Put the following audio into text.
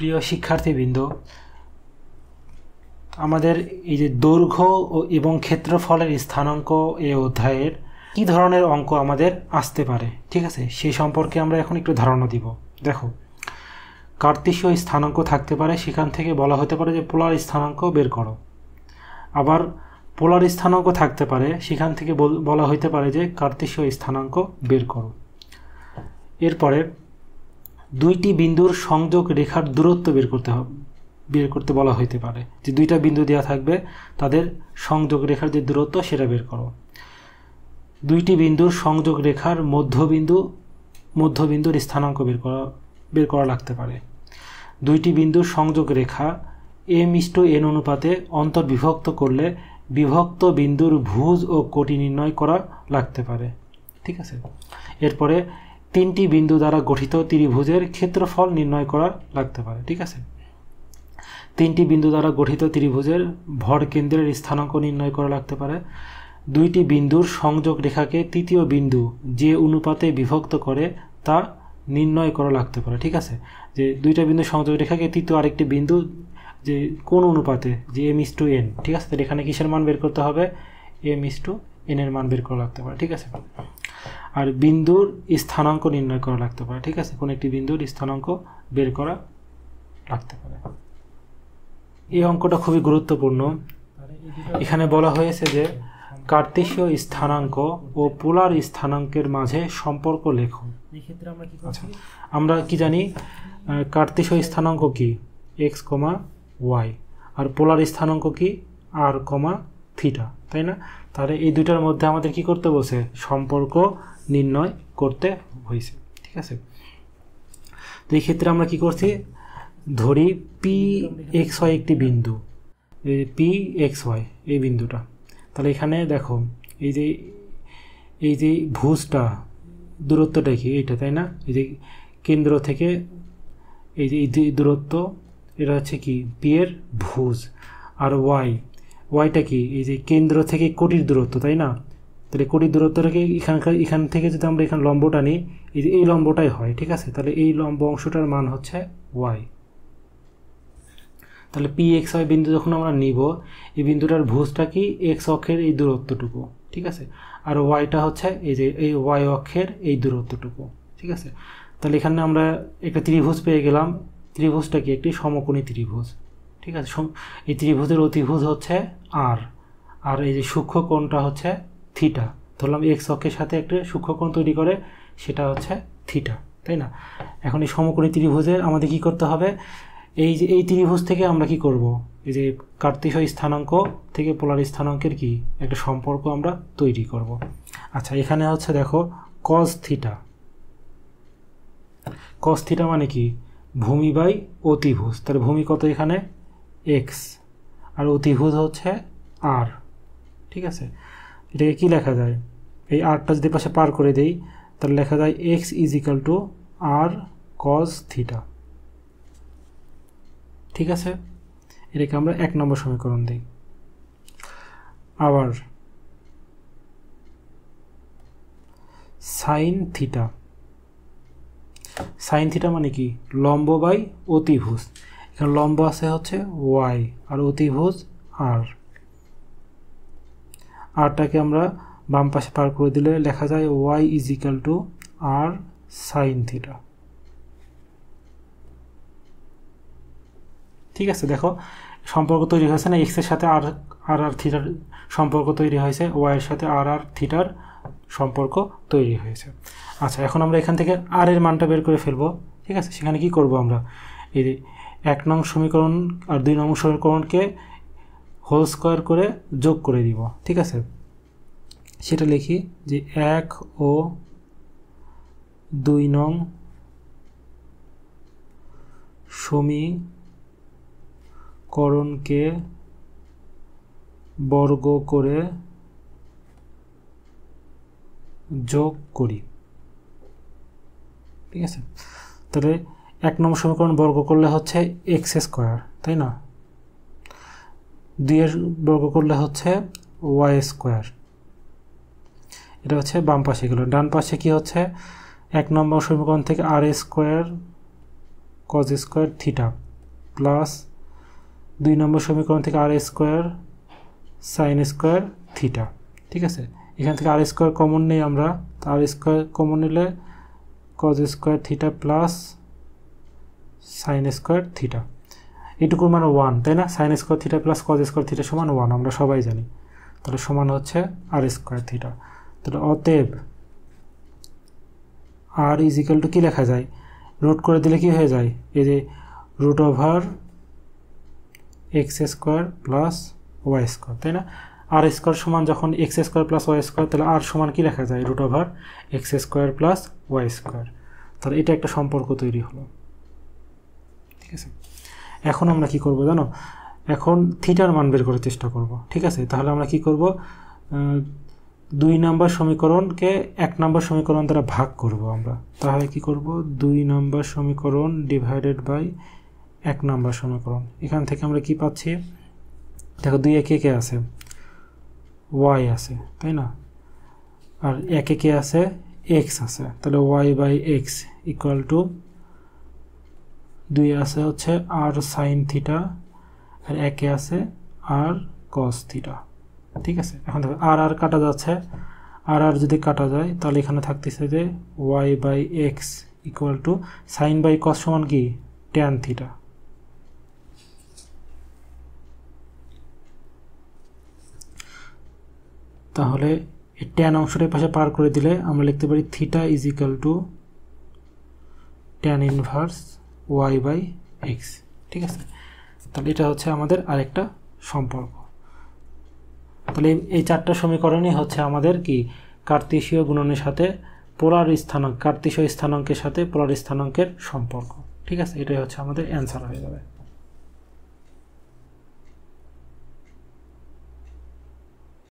প্রিয় শিক্ষার্থীবৃন্দ, আমাদের এই যে দৈর্ঘ্য এবং ক্ষেত্রফলের স্থানাঙ্ক এই অধ্যায়ের কি ধরনের অঙ্ক আমাদের আসতে পারে, ঠিক আছে, সেই সম্পর্কে আমরা এখন একটু ধারণা দিব। দেখো, কার্তেশীয় স্থানাঙ্ক থাকতে পারে, সেখান থেকে বলা হতে পারে যে পোলার স্থানাঙ্ক বের করো। আবার পোলার স্থানাঙ্ক থাকতে পারে, সেখান থেকে বলা হতে পারে যে কার্তেশীয় স্থানাঙ্ক বের করো। এরপরে দুইটি বিন্দুর সংযোগ রেখার দূরত্ব বের করতে বলা হতে পারে, যে দুইটা বিন্দু দেওয়া থাকবে, তাদের সংযোগ রেখার যে দূরত্ব সেটা বের করো। দুইটি বিন্দুর সংযোগ রেখার মধ্যবিন্দুর স্থানাঙ্ক বের করা লাগতে পারে। দুইটি বিন্দুর সংযোগ রেখা m:n অনুপাতে অন্তর্বিভক্ত করলে বিভক্ত বিন্দুর ভুজ ও কোটি নির্ণয় করা লাগতে পারে, ঠিক আছে। এরপরে তিনটি বিন্দু দ্বারা গঠিত ত্রিভুজের ক্ষেত্রফল নির্ণয় করা লাগতে পারে, ঠিক আছে। তিনটি বিন্দু দ্বারা গঠিত ত্রিভুজের ভর কেন্দ্রের স্থানাঙ্ক নির্ণয় করা লাগতে পারে। দুইটি বিন্দুর সংযোগ রেখাকে তৃতীয় বিন্দু যে অনুপাতে বিভক্ত করে তা নির্ণয় করা লাগতে পারে, ঠিক আছে। যে দুইটা বিন্দু সংযোগ রেখাকে তৃতীয় আরেকটি বিন্দু যে কোন অনুপাতে, যে m:n, ঠিক আছে। তাহলে এখানে কিসের মান বের করতে হবে? m:n এর মান বের করা লাগতে পারে, ঠিক আছে। আর বিন্দুর স্থানাঙ্ক নির্ণয় করা লাগতে পারে, ঠিক আছে। কোন একটি বিন্দুর স্থানাঙ্ক বের করা লাগতে পারে। এই অঙ্কটা খুবই গুরুত্বপূর্ণ। এখানে বলা হয়েছে যে কার্তেশীয় স্থানাঙ্ক ও পোলার স্থানাঙ্কের মাঝে সম্পর্ক লেখো। আচ্ছা, আমরা কি জানি কার্তেশীয় স্থানাঙ্ক কি? x, y, আর পোলার স্থানাঙ্ক কি? r, θ, তাই না? তাহলে এই দুইটার মধ্যে আমাদের কি করতে বলছে? সম্পর্ক নির্ণয় করতে হয়েছে, ঠিক আছে। তো এই ক্ষেত্রে আমরা কি করছি? ধরি p(x,y) একটি বিন্দু, p(x,y) এই বিন্দুটা। তাহলে এখানে দেখো এই যে ভুজটা, দূরত্বটা কি? এইটা, তাই না? এই যে কেন্দ্র থেকে এই যে দূরত্ব, এটা হচ্ছে কি? p এর ভুজ। আর ওয়াইটা কি? এই যে কেন্দ্র থেকে কোটির দূরত্ব, তাই না? তাহলে কোটির দূরত্বটাকে এখান থেকে যদি আমরা এখানে লম্বটা নিই, এই লম্বটাই হয়, ঠিক আছে। তাহলে এই লম্ব অংশটার মান হচ্ছে y। তাহলে p(x,y) বিন্দু যখন আমরা নিব, এই বিন্দুটার ভুজটা কি? x অক্ষের এই দূরত্বটুকু, ঠিক আছে। আর ওয়াইটা হচ্ছে এই যে এই y অক্ষের এই দূরত্বটুকু, ঠিক আছে। তাহলে এখানে আমরা একটা ত্রিভুজ পেয়ে গেলাম। ত্রিভুজটা কি? একটি সমকোণী ত্রিভুজ, ঠিক আছে। এই ত্রিভুজের অতিভুজ হচ্ছে r, আর এই যে সূক্ষ্মকোণটা হচ্ছে θ। ধরলাম x অক্ষের সাথে একটা সূক্ষ্মকোণ তৈরি করে, সেটা হচ্ছে θ, তাই না? এখন এই সমকোণী ত্রিভুজের আমাদের কি করতে হবে? এই ত্রিভুজ থেকে আমরা কি করব? এই যে কার্তেশীয় স্থানাঙ্ক থেকে পোলার স্থানাঙ্কের কি একটা সম্পর্ক আমরা তৈরি করব। আচ্ছা, এখানে হচ্ছে দেখো cos θ। cos θ মানে কি? ভূমি বাই অতিভুজ। তার ভূমি কত? এখানে x, আর অতিভুজ হচ্ছে r, ঠিক আছে। এটাকে কি লেখা যায়? এই rটা যদি পাশে পার করে দেই, তাহলে লেখা যায় x = r cos θ, ঠিক আছে। এটাকে আমরা 1 নম্বর সমীকরণ দিই। আবার sin θ। sin θ মানে কি? লম্ব বাই অতিভুজ। এখানে লম্ব আছে হচ্ছে y, আর অতিভুজ r। rটাকে আমরা বাম পাশে পার করে দিলে লেখা যায় y = r sin θ, ঠিক আছে। দেখো সম্পর্ক তৈরি হয়েছে না? x এর সাথে আর থিটার সম্পর্ক তৈরি হয়েছে, y এর সাথে আর থিটার সম্পর্ক তৈরি হয়েছে। আচ্ছা, এখন আমরা এখান থেকে r এর মানটা বের করে ফেলবো, ঠিক আছে। সেখানে কি করব? আমরা এই 1 নং সমীকরণ আর 2 নং সমীকরণকে হোল স্কয়ার করে যোগ করে দিব, ঠিক আছে। সেটা লিখি যে 1 ও 2 নং সমীকরণকে বর্গ করে যোগ করি, ঠিক আছে। তাহলে 1 নম্বর সমীকরণ বর্গ করলে হচ্ছে x², তাই না? 2 এর বর্গ করলে হচ্ছে y²। এটা হচ্ছে বাম পাশে গেল। ডান পাশে কি হচ্ছে? 1 নম্বর সমীকরণ থেকে r² cos² θ প্লাস 2 নম্বর সমীকরণ থেকে আর স্কোয়ার সাইন স্কোয়ার থিটা। ঠিক আছে, এখান থেকে আর স্কোয়ার কমন নেই আমরা, আর স্কোয়ার কমন নিলে cos square theta plus sine square theta, এটুকুর মান 1, তাই না? Sine square theta plus cos square theta সমান 1, আমরা সবাই জানি। তাহলে সমান হচ্ছে আর স্কোয়ার থিটা। তাহলে অতএব আর ইজ ইকুয়াল টু কী লেখা যায়, রুট করে দিলে কি হয়ে যায়, এই যে root over x square plus y square, তাই না? আর স্কোয়ার সমান যখন x square plus y square, তাহলে আর সমান কি লেখা যায়, root over x square plus y square. তাহলে এটা একটা সম্পর্ক তৈরি হলো। ঠিক আছে, এখন আমরা কি করব জানো, এখন থিটার মান বের করার চেষ্টা করব। ঠিক আছে, তাহলে আমরা কি করব, 2 নম্বর সমীকরণকে 1 নম্বর সমীকরণ দ্বারা ভাগ করব আমরা। তাহলে কি করব, 2 নম্বর সমীকরণ ডিভাইডেড বাই 1 নম্বর সমীকরণ। এখান থেকে আমরা কি পাচ্ছি, দেখো 2 একে কে আছে, ওয়াই আছে, তাই না? আর একে কে আছে, এক্স আছে। তাহলে y by x equal to 2 আছে হচ্ছে আর সাইন থিটা, আর একে আছে আর কস থিটা। ঠিক আছে, এখন দেখো আর আর কাটা যাচ্ছে, আর আর যদি কাটা যায় তাহলে এখানে থাকতেছে যে y by x equal to sine by cos সমান কি, ট্যান থিটা। তাহলে এই ট্যান অংশটার পাশে পার করে দিলে আমরা লিখতে পারি theta is equal to tan inverse y by x. ঠিক আছে, তাহলে এটা হচ্ছে আমাদের আরেকটা সম্পর্ক। তাহলে এই 4টা সমীকরণই হচ্ছে আমাদের কি, কার্তেশীয় গুণনের সাথে পোলার স্থানাঙ্ক, কার্তেশীয় স্থানাঙ্কের সাথে পোলার স্থানাঙ্কের সম্পর্ক। ঠিক আছে, এটাই হচ্ছে আমাদের অ্যান্সার হয়ে যাবে।